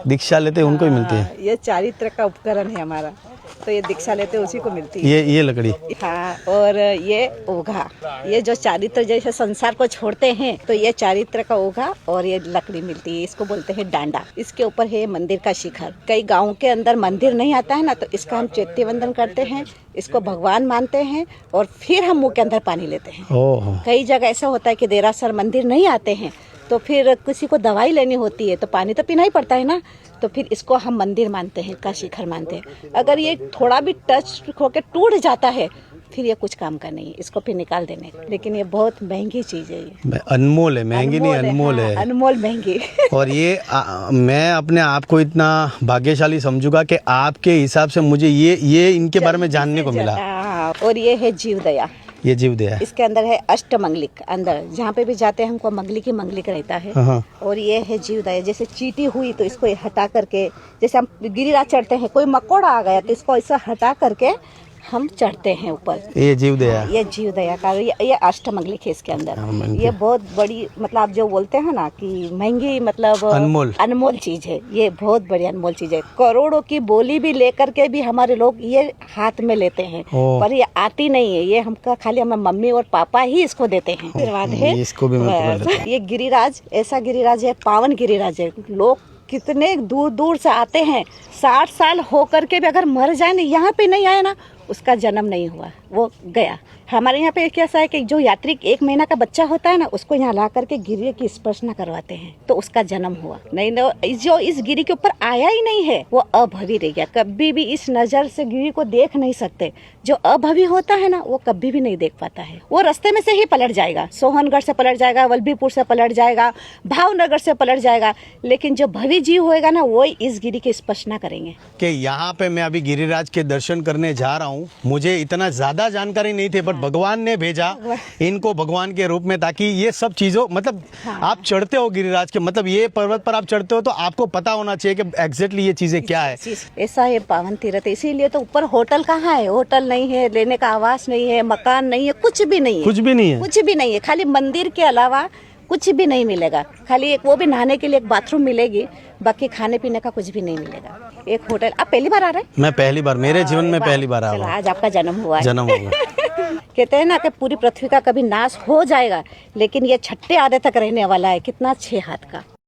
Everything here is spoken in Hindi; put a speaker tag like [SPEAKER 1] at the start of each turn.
[SPEAKER 1] दीक्षा लेते उनको ही मिलती है।
[SPEAKER 2] ये चारित्र का उपकरण है हमारा, तो ये दीक्षा लेते उसी को मिलती है।
[SPEAKER 1] ये लकड़ी।
[SPEAKER 2] हाँ, और ये ओघा, ये जो चारित्र जैसे संसार को छोड़ते हैं तो ये चारित्र का ओघा और ये लकड़ी मिलती है, इसको बोलते हैं डांडा। इसके ऊपर है मंदिर का शिखर। कई गाँव के अंदर मंदिर नहीं आता है ना, तो इसका हम चैत्य वंदन करते हैं, इसको भगवान मानते हैं और फिर हम मुंह के अंदर पानी लेते हैं। कई जगह ऐसा होता है कि देरासर मंदिर नहीं आते हैं, तो फिर किसी को दवाई लेनी होती है तो पानी तो पीना ही पड़ता है ना, तो फिर इसको हम मंदिर मानते हैं, का शिखर मानते हैं। अगर ये थोड़ा भी टच होकर टूट जाता है फिर ये कुछ काम का नहीं है, इसको फिर निकाल देने। लेकिन ये बहुत महंगी चीज है, ये
[SPEAKER 1] अनमोल है, महंगी नहीं अनमोल है,
[SPEAKER 2] अनमोल महंगी। और
[SPEAKER 1] ये मैं अपने आप को इतना भाग्यशाली समझूंगा कि आपके हिसाब से मुझे ये इनके बारे में जानने को मिला।
[SPEAKER 2] और ये है जीवदया,
[SPEAKER 1] ये जीवदया, इसके
[SPEAKER 2] अंदर है अष्टमंगलिक। अंदर जहाँ पे भी जाते हैं हमको मंगलिक रहता है। और ये है जीवदया, जैसे चींटी हुई तो इसको हटा करके, जैसे हम गिरिराज चढ़ते हैं, कोई मकोड़ा आ गया तो इसको ऐसा हटा करके हम चढ़ते हैं ऊपर। ये जीवदया, ये जीवदया का, ये अष्टमंगलिक है इसके अंदर। ये बहुत बड़ी, मतलब आप जो बोलते हैं ना कि महंगी, मतलब अनमोल चीज है, ये बहुत बड़ी अनमोल चीज है। करोड़ों की बोली भी लेकर के भी हमारे लोग ये हाथ में लेते हैं, पर ये आती नहीं है, ये हमका खाली हमारे मम्मी और पापा ही इसको देते हैं। फिर बाद है इसको भी ये गिरिराज, ऐसा गिरिराज है, पावन गिरिराज है। लोग कितने दूर दूर से आते हैं, 60 साल होकर के भी अगर मर जाए ना, यहाँ पे नहीं आए ना, उसका जन्म नहीं हुआ, वो गया। हमारे यहाँ पे कैसा है कि जो यात्री 1 महीना का बच्चा होता है ना, उसको यहाँ ला करके गिरी की स्पर्श न करवाते हैं तो उसका जन्म हुआ नहीं। जो इस गिरी के ऊपर आया ही नहीं है वो अभवी रह गया। कभी भी इस नजर से गिरी को देख नहीं सकते। जो अभवी होता है ना, वो कभी भी नहीं देख पाता है, वो रास्ते में से ही पलट जाएगा। सोहनगढ़ से पलट जाएगा, वल्लभीपुर से पलट जाएगा, भावनगर से पलट जाएगा, लेकिन जो भवी जीव होएगा ना, वो इस गिरी की स्पर्श न करेंगे।
[SPEAKER 1] कि यहाँ पे मैं अभी गिरिराज के दर्शन करने जा रहा हूँ, मुझे इतना ज्यादा जानकारी नहीं थी, बट भगवान ने भेजा इनको भगवान के रूप में, ताकि ये सब चीजों, मतलब आप चढ़ते हो गिरिराज के, मतलब ये पर्वत पर आप चढ़ते हो तो आपको पता होना चाहिए कि एग्जैक्टली ये चीजें क्या है।
[SPEAKER 2] ऐसा ये पावन तीर्थ है, इसीलिए तो ऊपर होटल कहाँ है, होटल नहीं है, लेने का आवास नहीं है, मकान नहीं है, कुछ भी नहीं है,
[SPEAKER 1] कुछ भी नहीं है,
[SPEAKER 2] कुछ भी नहीं है। खाली मंदिर के अलावा कुछ भी नहीं मिलेगा। खाली एक, वो भी नहाने के लिए एक बाथरूम मिलेगी, बाकी खाने पीने का कुछ भी नहीं मिलेगा। एक होटल। आप पहली बार आ रहे हैं?
[SPEAKER 1] मैं पहली बार, मेरे जीवन में पहली बार आ रहा हूं।
[SPEAKER 2] आज आपका जन्म हुआ है।
[SPEAKER 1] जन्म हुआ।
[SPEAKER 2] कहते हैं ना कि पूरी पृथ्वी का कभी नाश हो जाएगा, लेकिन ये छठे आधे तक रहने वाला है। कितना 6 हाथ का।